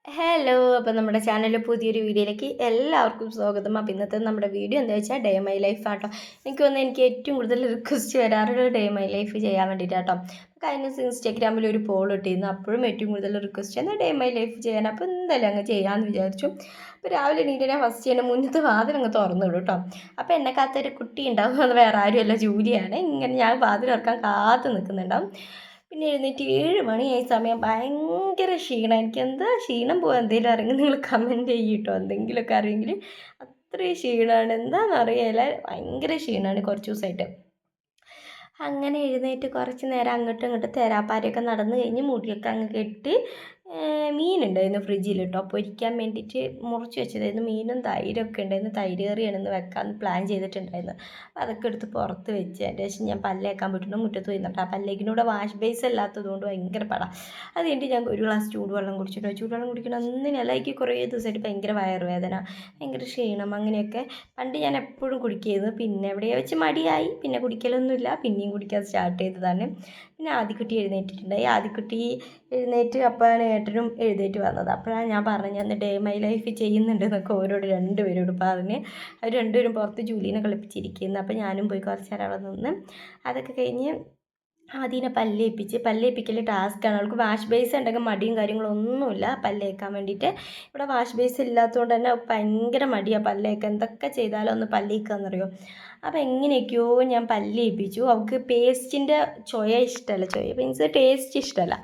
Hello, അപ്പോൾ നമ്മുടെ ചാനലിൽ പുതിയൊരു വീഡിയോയിലേക്ക് എല്ലാവർക്കും സ്വാഗതം. അപ്പോൾ ഇന്നത്തെ നമ്മുടെ വീഡിയോ എന്താ വെച്ചാൽ ഡേ മൈ ലൈഫ് ആട്ടോ. എനിക്ക് തോന്നുന്നു എനിക്ക് ഏറ്റവും കൂടുതൽ റിക്വസ്റ്റ് വരാറുള്ള ഡേ മൈ ലൈഫ് ചെയ്യാൻ വേണ്ടിയിട്ടാട്ടോ. കഴിഞ്ഞ ദിവസം ഇൻസ്റ്റാഗ്രാമിൽ ഒരു പോൾ ഇട്ടിരുന്നു. അപ്പോഴും ഏറ്റവും കൂടുതൽ റിക്വസ്റ്റ് എന്നാൽ ഡേ മൈ ലൈഫ് ചെയ്യാൻ. അപ്പോൾ എന്തായാലും അങ്ങ് ചെയ്യാമെന്ന് വിചാരിച്ചു. അപ്പോൾ രാവിലെ എണീറ്റ് ഞാൻ ഫസ്റ്റ് ചെയ്യുന്ന മുന്നത്തെ വാതിൽ അങ്ങ് തുറന്നു വിടും കേട്ടോ. അപ്പോൾ എന്നെ കാത്തൊരു കുട്ടി ഉണ്ടാവും. അത് വേറെ ആരുമല്ല, ജൂലിയാണ്. ഇങ്ങനെ ഞാൻ വാതിൽ തുറക്കാൻ കാത്തു നിൽക്കുന്നുണ്ടാവും. പിന്നെ എഴുന്നേറ്റ് 7 മണിയായി സമയം. ഭയങ്കര ക്ഷീണം. എനിക്ക് എന്താ ക്ഷീണം പോകാൻ എന്തെങ്കിലും അറിയെങ്കിൽ നിങ്ങൾ കമൻറ്റ് ചെയ്യട്ടോ. എന്തെങ്കിലുമൊക്കെ അറിയെങ്കിൽ അത്രയും ക്ഷീണമാണ്. എന്താണെന്ന് അറിയില്ല, ഭയങ്കര ക്ഷീണമാണ് കുറച്ച് ദിവസമായിട്ട്. അങ്ങനെ എഴുന്നേറ്റ് കുറച്ച് നേരം അങ്ങോട്ടും ഇങ്ങോട്ടും തേരാപ്പാരയൊക്കെ നടന്ന് കഴിഞ്ഞ് മുടിയൊക്കെ അങ്ങ് കെട്ടി മീനുണ്ടായിരുന്നു ഫ്രിഡ്ജിൽ കേട്ടോ. പൊരിക്കാൻ വേണ്ടിയിട്ട് മുറിച്ച് വെച്ചതായിരുന്നു. മീനും തൈരൊക്കെ ഉണ്ടായിരുന്നു. തൈര് കറിയാണെന്ന് വെക്കാമെന്ന് പ്ലാൻ ചെയ്തിട്ടുണ്ടായിരുന്നു. അതൊക്കെ എടുത്ത് പുറത്ത് വെച്ച് അതിൻ്റെ ശേഷം ഞാൻ പല്ലേക്കാൻ പറ്റുന്നു. മുറ്റത്ത് പോയിരുന്നിട്ട് ആ പല്ലേക്കിനൂടെ വാഷ് ബേസ് അല്ലാത്തതുകൊണ്ട് ഭയങ്കര പടാം. അത് കഴിഞ്ഞിട്ട് ഞാൻ ഒരു ഗ്ലാസ് ചൂടുവെള്ളം കുടിച്ചിട്ടോ. ചൂടുവെള്ളം കുടിക്കണം ഒന്നിനല്ല, എനിക്ക് കുറേ ദിവസമായിട്ട് ഭയങ്കര വയറുവേദന, ഭയങ്കര ക്ഷീണം, അങ്ങനെയൊക്കെ. പണ്ട് ഞാൻ എപ്പോഴും കുടിക്കുമായിരുന്നു. പിന്നെ എവിടെയോ വെച്ച് മടിയായി, പിന്നെ കുടിക്കലൊന്നുമില്ല. പിന്നെയും കുടിക്കാൻ സ്റ്റാർട്ട് ചെയ്തതാണ്. പിന്നെ ആദ്യക്കുട്ടി എഴുന്നേറ്റിട്ടുണ്ടായി. ആദ്യക്കുട്ടി എഴുന്നേറ്റ് അപ്പോഴാണ് ഏട്ടനും എഴുന്നേറ്റ് വന്നത്. അപ്പോഴാണ് ഞാൻ പറഞ്ഞു ഞാൻ ഡേ മൈ ലൈഫ് ചെയ്യുന്നുണ്ട് എന്നൊക്കെ ഓരോട് രണ്ടുപേരോട് പറഞ്ഞ്. അവർ രണ്ടുപേരും പുറത്ത് ജൂലീനെ കളിപ്പിച്ചിരിക്കുന്നു. അപ്പോൾ ഞാനും പോയി കുറച്ച് നേരം അവിടെ നിന്ന് അതൊക്കെ കഴിഞ്ഞ് ആദ്യം പല്ലേപ്പിക്കൽ ടാസ്ക്കാണ്. അവൾക്ക് വാഷ് ബേസ് ഉണ്ടെങ്കിൽ മടിയും കാര്യങ്ങളൊന്നുമില്ല പല്ലേക്കാൻ വേണ്ടിയിട്ട്. ഇവിടെ വാഷ് ബേസ് ഇല്ലാത്തതുകൊണ്ട് തന്നെ അവൾക്ക് ഭയങ്കര മടിയാണ് പല്ലേക്കാൻ. എന്തൊക്കെ ചെയ്താലും ഒന്ന് പല്ലേക്കാന്നറിയോ. അപ്പോൾ എങ്ങനെയൊക്കെയോ ഞാൻ പല്ലേപ്പിച്ചു. അവൾക്ക് പേസ്റ്റിൻ്റെ ഇഷ്ടമല്ല, മീൻസ് ടേസ്റ്റ് ഇഷ്ടമല്ല.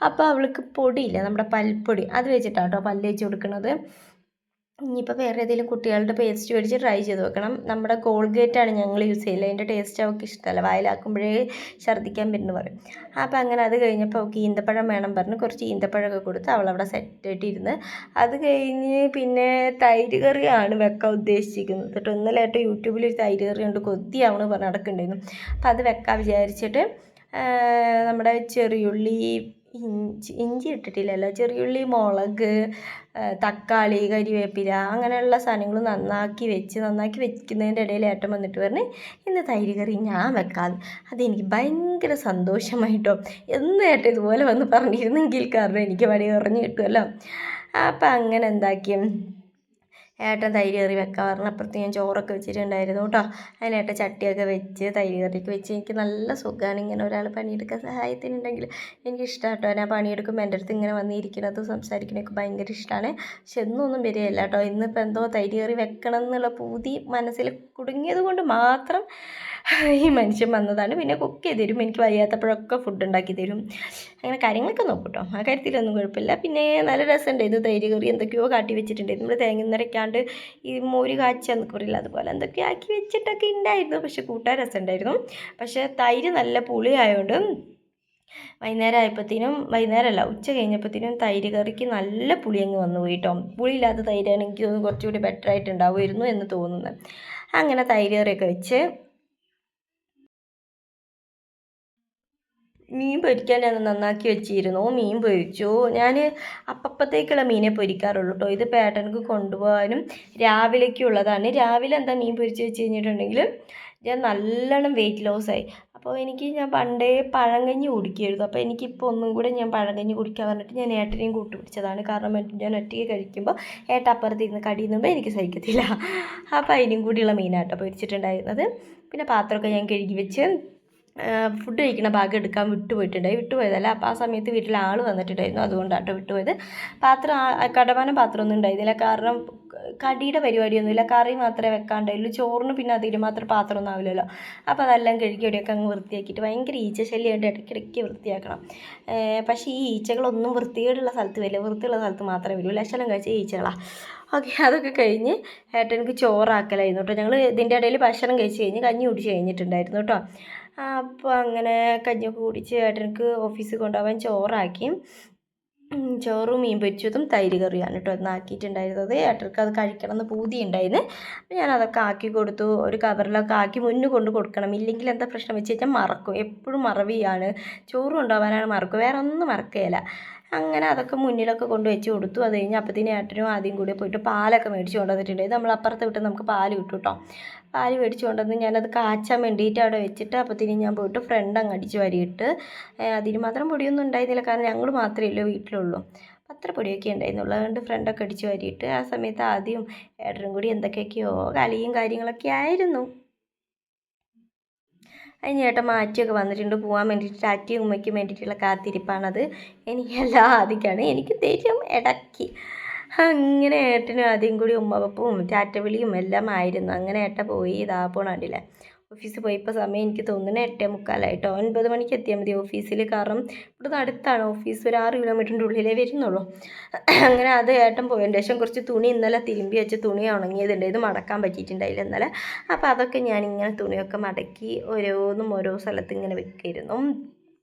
അപ്പോൾ അവൾക്ക് പൊടിയില്ല, നമ്മുടെ പൽപ്പൊടി, അത് വെച്ചിട്ടാണ് കേട്ടോ പല്ല് തേച്ച് കൊടുക്കുന്നത്. ഇനിയിപ്പോൾ വേറെ ഏതെങ്കിലും കുട്ടികളുടെ പേസ്റ്റ് മേടിച്ച് ട്രൈ ചെയ്ത് വെക്കണം. നമ്മുടെ കോൾഗേറ്റാണ് ഞങ്ങൾ യൂസ് ചെയ്യല്. അതിൻ്റെ ടേസ്റ്റ് അവൾക്ക് ഇഷ്ടമല്ല, വായിലാക്കുമ്പോഴേ ഛർദ്ദിക്കാൻ വരുന്നു പറയും. അപ്പോൾ അങ്ങനെ അത് കഴിഞ്ഞപ്പോൾ അവൾക്ക് ഈന്തപ്പഴം വേണം പറഞ്ഞ് കുറച്ച് ഈന്തപ്പഴമൊക്കെ കൊടുത്ത് അവളവിടെ സെറ്റായിട്ടിരുന്ന്. അത് കഴിഞ്ഞ് പിന്നെ തൈര് കറിയാണ് വെക്കാൻ ഉദ്ദേശിച്ചിരിക്കുന്നത് കേട്ടോ. ഇന്നലെ ആയിട്ട് യൂട്യൂബിൽ ഒരു തൈര് കറി കൊണ്ട് കൊതിയാവണം പറഞ്ഞ് നടക്കുന്നുണ്ടായിരുന്നു. അപ്പോൾ അത് വെക്കാൻ വിചാരിച്ചിട്ട് നമ്മുടെ ചെറിയുള്ളി, ഇഞ്ചി ഇട്ടിട്ടില്ലല്ലോ, ചെറിയുള്ളി, മുളക്, തക്കാളി, കരിവേപ്പില, അങ്ങനെയുള്ള സാധനങ്ങൾ നന്നാക്കി വെക്കുന്നതിൻ്റെ ഇടയിൽ ഏട്ടൻ വന്നിട്ട് പറഞ്ഞ് ഇന്ന് തൈര് കറി ഞാൻ വെക്കാമെന്ന്. അതെനിക്ക് ഭയങ്കര സന്തോഷമായിട്ടോ. എന്ന് ഏട്ടൻ ഇതുപോലെ വന്ന് പറഞ്ഞിരുന്നെങ്കിൽ, കാരണം എനിക്ക് പണി കുറഞ്ഞ് കിട്ടുമല്ലോ. അപ്പം അങ്ങനെ എന്താക്കി, ഏട്ടൻ തൈര് കറി വെക്കാൻ പറഞ്ഞപ്പുറത്ത് ഞാൻ ചോറൊക്കെ വെച്ചിട്ടുണ്ടായിരുന്നു കേട്ടോ. അതിനേട്ടൻ ചട്ടിയൊക്കെ വെച്ച് തൈര് കറിയൊക്കെ വെച്ച്. എനിക്ക് നല്ല സുഖമാണ് ഇങ്ങനെ ഒരാൾ പണിയെടുക്കാൻ സഹായത്തിനുണ്ടെങ്കിൽ. എനിക്കിഷ്ടമാണ് കേട്ടോ. ഞാൻ പണിയെടുക്കുമ്പോൾ എൻ്റെ അടുത്ത് ഇങ്ങനെ വന്നിരിക്കുന്നത് സംസാരിക്കണതൊക്കെ ഭയങ്കര ഇഷ്ടമാണ്. പക്ഷെ എന്നൊന്നും വരികയില്ല കേട്ടോ. ഇന്നിപ്പോൾ എന്തോ തൈര് കറി വെക്കണം എന്നുള്ള പൂതി മനസ്സിൽ കുടുങ്ങിയത് കൊണ്ട് മാത്രം ഈ മനുഷ്യൻ വന്നതാണ്. പിന്നെ കുക്ക് ചെയ്ത് തരും, എനിക്ക് വയ്യാത്തപ്പോഴൊക്കെ ഫുഡ് ഉണ്ടാക്കി തരും. അങ്ങനെ കാര്യങ്ങളൊക്കെ നോക്കും കേട്ടോ. ആ കാര്യത്തിലൊന്നും കുഴപ്പമില്ല. പിന്നെ നല്ല രസമുണ്ടായിരുന്നു തൈര് കറി. എന്തൊക്കെയോ കാട്ടി വെച്ചിട്ടുണ്ടായിരുന്നു. നമ്മൾ തേങ്ങ നിറയ്ക്കാണ്ട് ഈ മോര് കാച്ചി എന്നൊക്കെ പറയില്ല, അതുപോലെ എന്തൊക്കെയോ ആക്കി വെച്ചിട്ടൊക്കെ ഉണ്ടായിരുന്നു. പക്ഷെ കൂട്ടാൻ രസമുണ്ടായിരുന്നു. പക്ഷേ തൈര് നല്ല പുളിയായതുകൊണ്ട് വൈകുന്നേരമല്ല, ഉച്ച കഴിഞ്ഞപ്പോഴത്തേനും തൈര് കറിക്ക് നല്ല പുളി അങ്ങ് വന്നു പോയി കേട്ടോ. പുളിയില്ലാത്ത തൈരാണ് എനിക്ക് തോന്നുന്നു കുറച്ചുകൂടി ബെറ്റർ ആയിട്ടുണ്ടാവുമായിരുന്നു എന്ന് തോന്നുന്നത്. അങ്ങനെ തൈര് കറിയൊക്കെ വെച്ച് മീൻ പൊരിക്കാൻ ഞാൻ നന്നാക്കി വെച്ചിരുന്നു. മീൻ പൊരിച്ചു. ഞാൻ അപ്പത്തേക്കുള്ള മീനെ പൊരിക്കാറുള്ളൂ കേട്ടോ. ഇത് പേട്ടനക്ക് കൊണ്ടുപോകാനും രാവിലേക്കുള്ളതാണ്. രാവിലെ എന്താ മീൻ പൊരിച്ച് വെച്ച് കഴിഞ്ഞിട്ടുണ്ടെങ്കിൽ ഞാൻ നല്ലോണം വെയിറ്റ് ലോസായി. അപ്പോൾ ഞാൻ പണ്ടേ പഴങ്കഞ്ഞി കുടിക്കുമായിരുന്നു. അപ്പോൾ എനിക്കിപ്പോൾ ഒന്നും കൂടെ ഞാൻ പഴങ്കഞ്ഞി കുടിക്കാൻ പറഞ്ഞിട്ട് ഞാൻ ഏട്ടനെയും കൂട്ടുപിടിച്ചതാണ്. കാരണം ഞാൻ ഒറ്റയ്ക്ക് കഴിക്കുമ്പോൾ ഏട്ടൻ അപ്പുറത്തിരുന്ന് കടിയുന്നുമ്പോൾ എനിക്ക് സഹിക്കത്തില്ല. അപ്പോൾ അതിനും കൂടിയുള്ള മീനാട്ടോ പൊരിച്ചിട്ടുണ്ടായിരുന്നത്. പിന്നെ പാത്രമൊക്കെ ഞാൻ കഴുകി വെച്ച് ഫുഡ് കഴിക്കുന്ന ഭാഗം എടുക്കാൻ വിട്ടുപോയതല്ല. അപ്പോൾ ആ സമയത്ത് വീട്ടിൽ ആൾ വന്നിട്ടുണ്ടായിരുന്നു, അതുകൊണ്ടാട്ടോ വിട്ടുപോയത്. കടമാനം പാത്രമൊന്നും ഉണ്ടായിരുന്നില്ല, കാരണം കടിയുടെ പരിപാടിയൊന്നുമില്ല. കറി മാത്രമേ വെക്കാണ്ടായുള്ളൂ. ചോറിന് പിന്നെ അതിന് മാത്രം പാത്രമൊന്നും ആവില്ലല്ലോ. അപ്പോൾ അതെല്ലാം കഴുകി ഇവിടെയൊക്കെ അങ്ങ് വൃത്തിയാക്കിയിട്ട്, ഭയങ്കര ഈച്ച ശല്യമായിട്ട് ഇടയ്ക്കിടയ്ക്ക് വൃത്തിയാക്കണം. പക്ഷേ ഈ ഈച്ചകളൊന്നും വൃത്തികേടുള്ള സ്ഥലത്ത് വരില്ല, വൃത്തിയുള്ള സ്ഥലത്ത് മാത്രമേ വരൂ. ലക്ഷണം കഴിച്ച ഈച്ചകളാണ്. ഓക്കെ, അതൊക്കെ കഴിഞ്ഞ് ഏട്ടനക്ക് ചോറാക്കലായിരുന്നു കേട്ടോ. ഞങ്ങൾ ഇതിൻ്റെ ഇടയിൽ ഭക്ഷണം കഴിച്ച് കഴിഞ്ഞ് കഞ്ഞി കുടിച്ച് കഴിഞ്ഞിട്ടുണ്ടായിരുന്നു കേട്ടോ. അപ്പോൾ അങ്ങനെ കഞ്ഞിയൊക്കെ കുടിച്ച് ഏട്ടനക്ക് ഓഫീസിൽ കൊണ്ടുപോകാൻ ചോറാക്കി. ചോറും മീൻ പൊരിച്ചതും തൈര് കറിയാണ് കേട്ടോ ഇന്നാക്കിയിട്ടുണ്ടായിരുന്നത്. ഏട്ടർക്ക് അത് കഴിക്കണം എന്ന് പൂതി ഉണ്ടായിരുന്നു. അപ്പോൾ ഞാനതൊക്കെ ആക്കി കൊടുത്തു. ഒരു കവറിലൊക്കെ ആക്കി മുന്നിൽ കൊണ്ട് കൊടുക്കണം. ഇല്ലെങ്കിൽ എന്താ പ്രശ്നം വെച്ച് കഴിഞ്ഞാൽ മറക്കും. എപ്പോഴും മറവിയാണ്. ചോറ് കൊണ്ടുപോകാനാണ് മറക്കും, വേറെ ഒന്നും മറക്കുകയില്ല. അങ്ങനെ അതൊക്കെ മുന്നിലൊക്കെ കൊണ്ട് വെച്ച് കൊടുത്തു. അത് കഴിഞ്ഞ് അപ്പത്തിന് ഏട്ടനും ആദ്യം കൂടി പോയിട്ട് പാലൊക്കെ മേടിച്ച് കൊണ്ടുവന്നിട്ടുണ്ടായിരുന്നു. നമ്മൾ അപ്പുറത്ത് വിട്ട് നമുക്ക് പാല് കിട്ടും കേട്ടോ. പാല് മേടിച്ച് കൊണ്ടുവന്ന് ഞാനത് കാച്ചാൻ വേണ്ടിയിട്ട് അവിടെ വെച്ചിട്ട് അപ്പത്തിന് ഞാൻ പോയിട്ട് ഫ്രണ്ട് അങ്ങ് അടിച്ച് വാരിയിട്ട്. അതിന് മാത്രം പൊടിയൊന്നും ഉണ്ടായിരുന്നില്ല, കാരണം ഞങ്ങൾ മാത്രമേ വീട്ടിലുള്ളൂ. പത്രപ്പൊടിയൊക്കെ ഉണ്ടായിരുന്നുള്ളൂ. അതുകൊണ്ട് ഫ്രണ്ടൊക്കെ അടിച്ച് വാരിയിട്ട് ആ സമയത്ത് ആദ്യം ഏട്ടനും കൂടി എന്തൊക്കെയൊക്കെയോ കളിയും കാര്യങ്ങളൊക്കെ ആയിരുന്നു. അതിന് ചേട്ടൻ മാറ്റിയൊക്കെ വന്നിട്ടുണ്ട് പോകാൻ വേണ്ടിയിട്ട് ടാറ്റയും ഉമ്മയ്ക്കും വേണ്ടിയിട്ടുള്ള കാത്തിരിപ്പാണത്. എനിക്കെല്ലാം ആദ്യക്കാണ് എനിക്ക് തരും ഇടയ്ക്ക്. അങ്ങനെ ഏട്ടനും ആദ്യം കൂടി ഉമ്മവപ്പവും ടാറ്റ വിളിയും എല്ലാം ആയിരുന്നു. അങ്ങനെ ഏട്ടൻ പോയി ഇതാ പോണണ്ടില്ലേ ഓഫീസിൽ പോയി. ഇപ്പോൾ സമയം എനിക്ക് തോന്നുന്നത് 8:45 9 മണിക്ക് എത്തിയാൽ മതി ഓഫീസിൽ. കാരണം ഇവിടുന്ന് അടുത്താണ് ഓഫീസ്, ഒരു 6 കിലോമീറ്ററിൻ്റെ ഉള്ളിലേ വരുന്നുള്ളൂ. അങ്ങനെ അത് ഏട്ടൻ പോയതിന് ശേഷം കുറച്ച് തുണി ഇന്നലെ തിരുമ്പി വെച്ച് തുണി ഉണങ്ങിയതുണ്ട്, ഇത് മടക്കാൻ പറ്റിയിട്ടുണ്ടായില്ല ഇന്നലെ. അപ്പോൾ അതൊക്കെ ഞാനിങ്ങനെ തുണിയൊക്കെ മടക്കി ഓരോന്നും ഓരോ സ്ഥലത്ത് ഇങ്ങനെ വെക്കായിരുന്നു.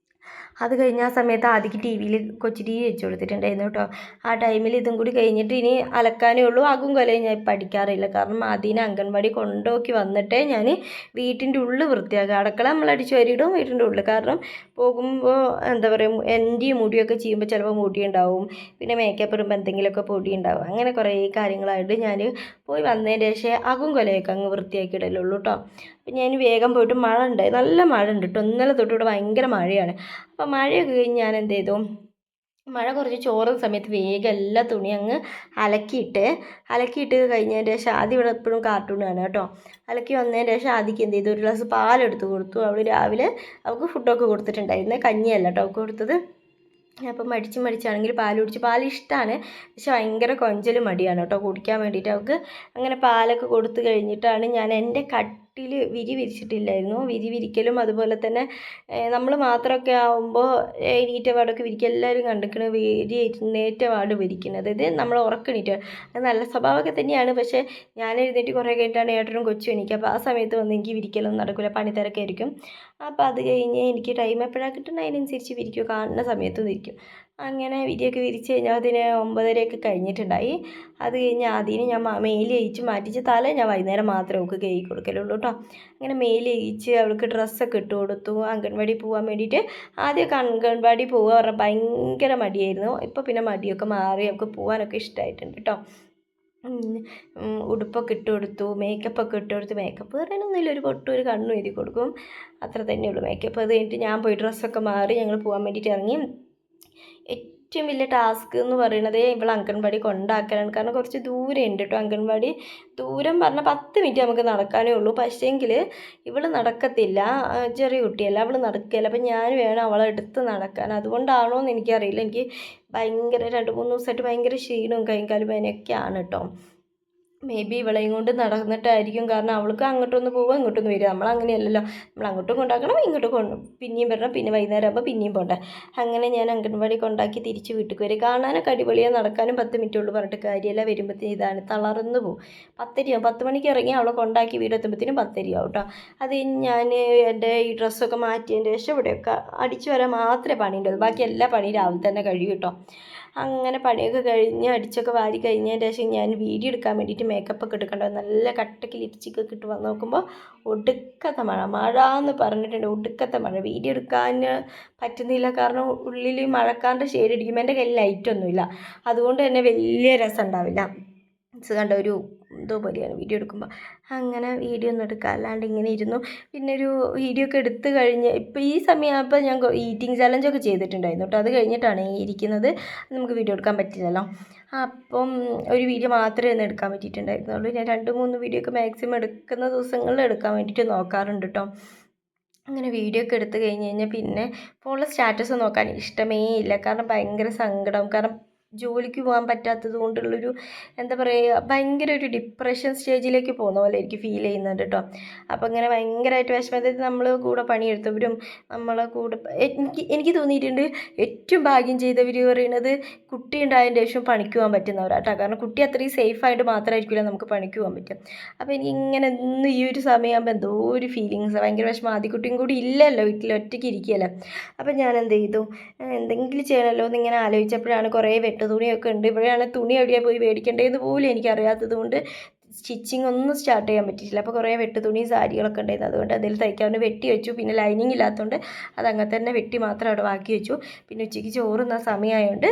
അത് കഴിഞ്ഞ ആ സമയത്ത് ആദ്യം ടി വിയിൽ കൊച്ചു ടി വി വെച്ച് കൊടുത്തിട്ടുണ്ടായിരുന്നു കേട്ടോ. ആ ടൈമിൽ ഇതും കൂടി കഴിഞ്ഞിട്ട് ഇനി അലക്കാനേ ഉള്ളൂ. ആകും കൊലയും ഞാൻ പഠിക്കാറില്ല. കാരണം ആദ്യം അംഗൻവാടി കൊണ്ടുപോക്കി വന്നിട്ടേ ഞാൻ വീട്ടിൻ്റെ ഉള്ളിൽ വൃത്തിയാക്കുക. അടുക്കള നമ്മൾ അടിച്ചു വരിയിടും വീട്ടിൻ്റെ ഉള്ളിൽ. കാരണം പോകുമ്പോൾ എന്താ പറയുക, എൻ്റെ മുടിയൊക്കെ ചെയ്യുമ്പോൾ ചിലപ്പോൾ മുടി ഉണ്ടാവും, പിന്നെ മേക്കപ്പ് ഇടുമ്പോൾ എന്തെങ്കിലുമൊക്കെ പൊടി ഉണ്ടാവും, അങ്ങനെ കുറേ കാര്യങ്ങളായിട്ട് ഞാൻ പോയി വന്നതിന് ശേഷം ആകും കൊലയൊക്കെ അങ്ങ് വൃത്തിയാക്കി ഇടലുള്ളൂ കേട്ടോ. അപ്പം ഞാൻ വേഗം പോയിട്ട് മഴ ഉണ്ട്, നല്ല മഴ ഉണ്ട് കേട്ടോ. ഇന്നലെ തൊട്ട് ഇവിടെ ഭയങ്കര മഴയാണ്. അപ്പോൾ മഴയൊക്കെ കഴിഞ്ഞ് ഞാൻ എന്ത് ചെയ്തു, മഴ കുറച്ച് ചോറുന്ന സമയത്ത് വേഗം എല്ലാ തുണി അങ്ങ് അലക്കിയിട്ട് കഴിഞ്ഞതിന് ശേഷം ആദ്യം ഇവിടെ എപ്പോഴും കാർട്ടൂൺ കാണുക കേട്ടോ. അലക്കി വന്നതിന് ശേഷം ആദ്യം എന്ത് ചെയ്തു, ഒരു ഗ്ലാസ് പാലെടുത്ത് കൊടുത്തു. അവൾ രാവിലെ അവൾക്ക് ഫുഡൊക്കെ കൊടുത്തിട്ടുണ്ടായിരുന്നു, കഞ്ഞിയല്ല കേട്ടോ അവൾക്ക് കൊടുത്തത്. അപ്പം മടിച്ചാണെങ്കിൽ പാൽ കുടിച്ച്, പാൽ ഇഷ്ടമാണ് പക്ഷെ ഭയങ്കര കൊഞ്ചൽ മടിയാണ് കേട്ടോ കുടിക്കാൻ വേണ്ടിയിട്ട് അവൾക്ക്. അങ്ങനെ പാലൊക്കെ കൊടുത്തു കഴിഞ്ഞിട്ടാണ് ഞാൻ എൻ്റെ കട്ടിൽ വിരിച്ചിട്ടില്ലായിരുന്നു. വിരിക്കലും അതുപോലെ തന്നെ നമ്മൾ മാത്രമൊക്കെ ആകുമ്പോൾ എണീറ്റ പാടൊക്കെ വിരിക്കുക, എല്ലാവരും കണ്ടിരിക്കണം എഴുന്നേറ്റ പാട് വിരിക്കുന്നത്. ഇത് നമ്മൾ ഉറക്കണീറ്റ് അത് നല്ല സ്വഭാവമൊക്കെ തന്നെയാണ്. പക്ഷേ ഞാൻ എഴുന്നേറ്റ് കുറേ കഴിഞ്ഞിട്ടാണ് ഏട്ടനും കൊച്ചും എണീക്കുക. അപ്പോൾ ആ സമയത്ത് വന്ന് എനിക്ക് വിരിക്കലൊന്നും നടക്കില്ല, പണിത്തിരക്കായിരിക്കും. അപ്പോൾ അത് കഴിഞ്ഞ് എനിക്ക് ടൈം എപ്പോഴാണ് കിട്ടുന്നത് അതിനനുസരിച്ച് വിരിക്കും, കാണുന്ന സമയത്തും വിരിക്കും. അങ്ങനെ വിരിയൊക്കെ വിരിച്ച് കഴിഞ്ഞാൽ അതിന് 9:30 കഴിഞ്ഞിട്ടുണ്ടായി. അത് കഴിഞ്ഞ് ആദ്യം ഞാൻ മേല് കഴിച്ച് മാറ്റിച്ച് തല ഞാൻ വൈകുന്നേരം മാത്രമേ അവൾക്ക് കഴുകി കൊടുക്കലുള്ളൂ കേട്ടോ. അങ്ങനെ മേല് കഴിച്ച് അവൾക്ക് ഡ്രസ്സൊക്കെ ഇട്ട് കൊടുത്തു അംഗൻവാടി പോകാൻ വേണ്ടിയിട്ട്. ആദ്യമൊക്കെ അംഗൻവാടി പോകുക പറഞ്ഞാൽ ഭയങ്കര മടിയായിരുന്നു. ഇപ്പോൾ പിന്നെ മടിയൊക്കെ മാറി അവൾക്ക് പോകാനൊക്കെ ഇഷ്ടമായിട്ടുണ്ട് കേട്ടോ. ഉടുപ്പൊക്കെ ഇട്ട് കൊടുത്തു, മേക്കപ്പൊക്കെ ഇട്ട് കൊടുത്തു. മേക്കപ്പ് പറയാനൊന്നുമില്ല, ഒരു പൊട്ടും ഒരു കണ്ണും എഴുതി കൊടുക്കും, അത്ര തന്നെയുള്ളൂ മേക്കപ്പ്. അത് കഴിഞ്ഞിട്ട് ഞാൻ പോയി ഡ്രസ്സൊക്കെ മാറി ഞങ്ങൾ പോകാൻ വേണ്ടിയിട്ട് ഇറങ്ങി. ഏറ്റവും വലിയ ടാസ്ക് എന്ന് പറയുന്നത് ഇവളെ അംഗൻവാടി കൊണ്ടാക്കലാണ്. കാരണം കുറച്ച് ദൂരം ഉണ്ട് കേട്ടോ അംഗൻവാടി. ദൂരം പറഞ്ഞാൽ 10 മിനിറ്റ് നമുക്ക് നടക്കാനേ ഉള്ളൂ. പക്ഷേങ്കിൽ ഇവൾ നടക്കത്തില്ല, ചെറിയ കുട്ടിയല്ല, അവൾ നടക്കില്ല. അപ്പം ഞാൻ വേണം അവളെ എടുത്ത് നടക്കാൻ. അതുകൊണ്ടാണോ എന്ന് എനിക്കറിയില്ല, എനിക്ക് ഭയങ്കര 2-3 ദിവസമായിട്ട് ഭയങ്കര ക്ഷീണവും കൈകാലും വേദനയൊക്കെയാണ് കേട്ടോ. മേ ബി ഇവളെയും കൊണ്ട് നടന്നിട്ടായിരിക്കും. കാരണം അവൾക്ക് അങ്ങോട്ടൊന്ന് പോവുക ഇങ്ങോട്ടൊന്ന് വരിക. നമ്മളങ്ങനെയല്ലല്ലോ, നമ്മൾ അങ്ങോട്ടും കൊണ്ടാക്കണം ഇങ്ങോട്ടും പിന്നെയും വരണം, പിന്നെ വൈകുന്നേരം ആകുമ്പോൾ പിന്നെയും പോകണ്ടേ. അങ്ങനെ ഞാൻ അംഗൻവാടി കൊണ്ടാക്കി തിരിച്ച് വീട്ടിൽ വരും. കാണാനൊക്കെ അടിപൊളിയാണ്, നടക്കാനും 10 മിനിറ്റ് ഉള്ളൂ പറഞ്ഞിട്ട് കാര്യമല്ല. വരുമ്പോഴത്തേന് ഇതാണ് തളർന്നു പോകും. 10:30 10 മണിക്ക് ഇറങ്ങി അവളെ കൊണ്ടാക്കി വീടെത്തുമ്പോഴത്തേനും 10:30 കേട്ടോ. അത് ഞാൻ എൻ്റെ ഈ ഡ്രസ്സൊക്കെ മാറ്റിയതിൻ്റെ ശേഷം ഇവിടെയൊക്കെ അടിച്ചു വരാൻ മാത്രമേ പണിയുള്ളൂ, ബാക്കി എല്ലാ പണിയും രാവിലെ തന്നെ കഴിയും കേട്ടോ. അങ്ങനെ പണിയൊക്കെ കഴിഞ്ഞ് അടിച്ചൊക്കെ വാരി കഴിഞ്ഞതിന് ശേഷം ഞാൻ വീഡിയോ എടുക്കാൻ വേണ്ടിയിട്ട് മേക്കപ്പൊക്കെ എടുക്കണ്ടോ, നല്ല കട്ടയ്ക്ക് ലിപ്സ്റ്റിക്കൊക്കെ ഇട്ട് വന്ന് നോക്കുമ്പോൾ ഒടുക്കത്തെ മഴ എന്ന് പറഞ്ഞിട്ടുണ്ട്. ഒടുക്കത്തെ മഴ, വീഡിയോ എടുക്കാൻ പറ്റുന്നില്ല. കാരണം ഉള്ളിൽ മഴക്കാറിൻ്റെ ഷെയ്ഡ് അടിക്കുമ്പോൾ എൻ്റെ കയ്യിൽ ലൈറ്റൊന്നുമില്ല, അതുകൊണ്ട് തന്നെ വലിയ രസം ഉണ്ടാവില്ല. കണ്ട ഒരു എന്തോ പോലെയാണ് വീഡിയോ എടുക്കുമ്പോൾ. അങ്ങനെ വീഡിയോ ഒന്നും എടുക്കുക അല്ലാണ്ട് ഇങ്ങനെ ഇരുന്നു. പിന്നെ ഒരു വീഡിയോ ഒക്കെ എടുത്ത് കഴിഞ്ഞ് ഇപ്പോൾ ഈ സമയമാകുമ്പോൾ ഞാൻ ഈറ്റിംഗ് ചലഞ്ചൊക്കെ ചെയ്തിട്ടുണ്ടായിരുന്നു കേട്ടോ. അത് കഴിഞ്ഞിട്ടാണ് ഈ ഇരിക്കുന്നത്, നമുക്ക് വീഡിയോ എടുക്കാൻ പറ്റില്ലല്ലോ. അപ്പം ഒരു വീഡിയോ മാത്രമേ ഒന്ന് എടുക്കാൻ പറ്റിയിട്ടുണ്ടായിരുന്നുള്ളൂ. ഞാൻ 2-3 വീഡിയോ ഒക്കെ മാക്സിമം എടുക്കുന്ന ദിവസങ്ങളിൽ എടുക്കാൻ വേണ്ടിയിട്ട് നോക്കാറുണ്ട് കേട്ടോ. അങ്ങനെ വീഡിയോ ഒക്കെ എടുത്ത് കഴിഞ്ഞ് പിന്നെ ഫോണിൽ സ്റ്റാറ്റസ് നോക്കാൻ ഇഷ്ടമേ ഇല്ല. കാരണം ഭയങ്കര സങ്കടം. കാരണം ജോലിക്ക് പോകാൻ പറ്റാത്തത് കൊണ്ടുള്ളൊരു എന്താ പറയുക, ഭയങ്കര ഒരു ഡിപ്രഷൻ സ്റ്റേജിലേക്ക് പോകുന്ന പോലെ എനിക്ക് ഫീൽ ചെയ്യുന്നുണ്ട് കേട്ടോ. അപ്പോൾ ഇങ്ങനെ ഭയങ്കരമായിട്ട് വിഷമം, അതായത് നമ്മൾ കൂടെ പണിയെടുത്തവരും നമ്മളെ കൂടെ എനിക്ക് തോന്നിയിട്ടുണ്ട് ഏറ്റവും ഭാഗ്യം ചെയ്തവർ പറയുന്നത് കുട്ടി ഉണ്ടായതിൻ്റെ ശേഷം പണിക്ക് പോകാൻ പറ്റുന്നവരാട്ടോ. കാരണം കുട്ടി അത്രയും സേഫായിട്ട് മാത്രമായിരിക്കില്ല നമുക്ക് പണിക്ക് പോകാൻ പറ്റും. അപ്പോൾ എനിക്ക് ഇങ്ങനെ ഇന്ന് ഈ ഒരു സമയമാകുമ്പോൾ എന്തോ ഒരു ഫീലിങ്സ്, ഭയങ്കര വിഷമം. ആദ്യക്കുട്ടിയും കൂടി ഇല്ലല്ലോ വീട്ടിൽ, ഒറ്റയ്ക്ക് ഇരിക്കുകയല്ലേ. അപ്പം ഞാൻ എന്ത് ചെയ്തു, എന്തെങ്കിലും ചെയ്യണമല്ലോ എന്നിങ്ങനെ ആലോചിച്ചപ്പോഴാണ് കുറേ തുണിയൊക്കെ ഉണ്ട്. ഇവിടെയാണ് തുണി എവിടെയാണ് പോയി മേടിക്കേണ്ടതെന്ന് പോലും എനിക്കറിയാത്തത് കൊണ്ട് സ്റ്റിച്ചിങ് ഒന്നും സ്റ്റാർട്ട് ചെയ്യാൻ പറ്റിയിട്ടില്ല. അപ്പോൾ കുറേ തുണി സാരികളൊക്കെ ഉണ്ടായിരുന്നു, അതുകൊണ്ട് അതിൽ തയ്ക്കാൻ വെട്ടി വെച്ചു. പിന്നെ ലൈനിങ് ഇല്ലാത്തതുകൊണ്ട് അതങ്ങനെ തന്നെ വെട്ടി മാത്രം അവിടെ ബാക്കി വെച്ചു. പിന്നെ ഉച്ചയ്ക്ക് ചോറുന്ന സമയമായതുകൊണ്ട്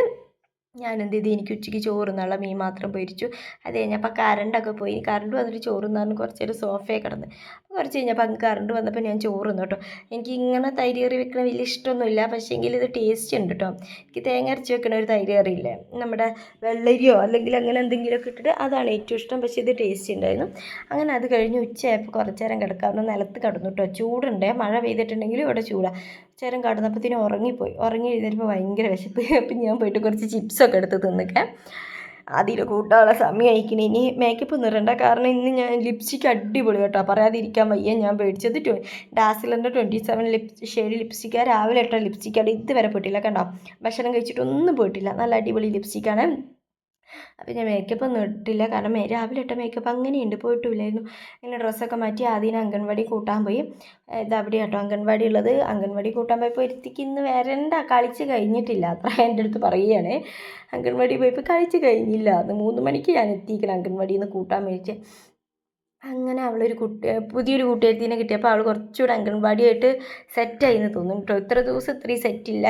ഞാനെന്ത് ചെയ്തു, എനിക്ക് ഉച്ചയ്ക്ക് ചോറുന്നുള്ള മീൻ മാത്രം പൊരിച്ചു. അത് കഴിഞ്ഞപ്പോൾ കറണ്ടൊക്കെ പോയി. കറണ്ട് വന്നിട്ട് ചോറുന്നാന്ന് കുറച്ച് നേരം സോഫയിൽ കിടന്ന്. കുറച്ച് കഴിഞ്ഞപ്പോൾ അങ്ങ് കറണ്ട് വന്നപ്പോൾ ഞാൻ ചോറ് തിന്നു കേട്ടോ. എനിക്ക് ഇങ്ങനെ തൈര് കറി വെക്കണ വലിയ ഇഷ്ടമൊന്നുമില്ല, പക്ഷേങ്കിൽ ഇത് ടേസ്റ്റ് ഉണ്ട് കേട്ടോ. എനിക്ക് തേങ്ങ അരച്ച് വെക്കണ ഒരു തൈര് കറിയില്ലേ, നമ്മുടെ വെള്ളരിയോ അല്ലെങ്കിൽ അങ്ങനെ എന്തെങ്കിലുമൊക്കെ ഇട്ടിട്ട്, അതാണ് ഏറ്റവും ഇഷ്ടം. പക്ഷേ ഇത് ടേസ്റ്റ് ഉണ്ടായിരുന്നു. അങ്ങനെ അത് കഴിഞ്ഞ് ഉച്ചയായപ്പോൾ കുറച്ച് നേരം കിടക്കാമെന്ന് നിലത്ത് കിടന്നു കേട്ടോ. ചൂടുണ്ട്, മഴ പെയ്തിട്ടുണ്ടെങ്കിലും ഇവിടെ ചൂടാണ്. കുറച്ച് നേരം കിടന്നപ്പോഴത്തേനും ഉറങ്ങിപ്പോയി. ഉറങ്ങി എഴുന്നേൽപ്പോൾ ഭയങ്കര വിശപ്പ്. അപ്പം ഞാൻ പോയിട്ട് കുറച്ച് ചിപ്സൊക്കെ എടുത്ത് തിന്നിക്കാം. അതിൽ കൂട്ടാനുള്ള സമയം അയക്കണേ. ഇനി മേക്കപ്പ് ഒന്നും ഇടണ്ട, കാരണം ഇന്ന് ഞാൻ ലിപ്സ്റ്റിക്ക് അടിപൊളി കേട്ടോ, പറയാതിരിക്കാൻ വയ്യ. ഞാൻ മേടിച്ചത് ഡാസിലറിൻ്റെ 27 ഷെയ്ഡ് ലിപ്സ്റ്റിക്കാണ്. രാവിലെ ഇട്ട ലിപ്സ്റ്റിക്കാണ്, ഇതുവരെ പോയിട്ടില്ല കണ്ടോ. ഭക്ഷണം കഴിച്ചിട്ടൊന്നും പോയിട്ടില്ല. നല്ല അടിപൊളി ലിപ്സ്റ്റിക്കാണ്. അപ്പം ഞാൻ മേക്കപ്പ് ഒന്നും ഇട്ടില്ല, കാരണം രാവിലെ ഇട്ട മേക്കപ്പ് അങ്ങനെയുണ്ട്, പോയിട്ടുമില്ലായിരുന്നു. ഇങ്ങനെ ഡ്രസ്സൊക്കെ മാറ്റി ആദ്യം അംഗൻവാടി കൂട്ടാൻ പോയി. ഇതവിടെ കേട്ടോ അംഗൻവാടി ഉള്ളത്. അംഗൻവാടി കൂട്ടാൻ പോയപ്പോൾ ഒരുത്തിക്ക് ഇന്ന് വരണ്ട, കളിച്ച് കഴിഞ്ഞിട്ടില്ല അത്ര എൻ്റെ അടുത്ത് പറയുകയാണ്. അംഗൻവാടി പോയപ്പോൾ കളിച്ച് കഴിഞ്ഞില്ല, അത് 3 മണിക്ക് ഞാൻ എത്തിക്കണം അംഗൻവാടിയിൽ നിന്ന് കൂട്ടാൻ മേടിച്ച്. അങ്ങനെ അവളൊരു പുതിയൊരു കൂട്ടുകാരിനെ കിട്ടിയപ്പോൾ അവൾ കുറച്ചുകൂടെ അംഗൻവാടിയായിട്ട് സെറ്റായിന്ന് തോന്നുന്നു കേട്ടോ. ഇത്ര ദിവസം ഇത്രയും സെറ്റില്ല.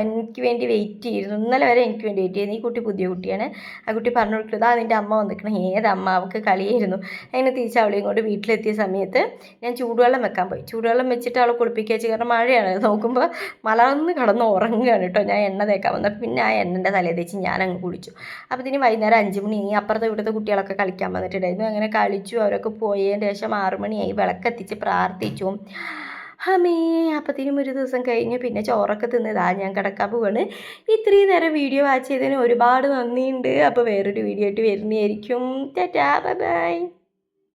എനിക്ക് വേണ്ടി വെയിറ്റ് ചെയ്തിരുന്നു, ഇന്നലെ വരെ എനിക്ക് വേണ്ടി വെയിറ്റ് ചെയ്യുന്നു. ഈ കുട്ടി പുതിയ കുട്ടിയാണ്. ആ കുട്ടി പറഞ്ഞു കൊടുക്കുന്നത് അതിൻ്റെ അമ്മ വന്നിരിക്കണം. ഏതമ്മ, അവൾക്ക് കളിയായിരുന്നു. അങ്ങനെ തിരിച്ച് അവളെ ഇങ്ങോട്ട് വീട്ടിലെത്തിയ സമയത്ത് ഞാൻ ചൂടുവെള്ളം വെക്കാൻ പോയി. ചൂടുവെള്ളം വെച്ചിട്ട് അവളെ കുളിപ്പിക്കുക വെച്ച്, കാരണം മഴയാണ്. നോക്കുമ്പോൾ മലർന്ന് കിടന്ന് ഉറങ്ങുകയാണ് കേട്ടോ. ഞാൻ എണ്ണ തേക്കാൻ വന്നപ്പോൾ പിന്നെ ആ എണ്ണൻ്റെ തലേ തേച്ച് ഞാൻ അങ്ങ് കുളിച്ചു. അപ്പോൾ ഇതിന് വൈകുന്നേരം 5 മണി. അപ്പുറത്തെ ഇവിടുത്തെ കുട്ടികളൊക്കെ കളിക്കാൻ വന്നിട്ടുണ്ടായിരുന്നു. അങ്ങനെ കളിച്ചു. അവരൊക്കെ പോയതിന് ശേഷം 6 മണിയായി. വിളക്കെത്തിച്ച് പ്രാർത്ഥിച്ചു. അമ്മേ, അപ്പത്തേനും ഒരു ദിവസം കഴിഞ്ഞ് പിന്നെ ചോറൊക്കെ തിന്നതാ ഞാൻ കിടക്കാൻ പോവാണ്. ഇത്രയും നേരം വീഡിയോ വാച്ച് ചെയ്തതിന് ഒരുപാട് നന്ദിയുണ്ട്. അപ്പോൾ വേറൊരു വീഡിയോ ആയിട്ട് വരുന്നതായിരിക്കും. Tata, bye bye.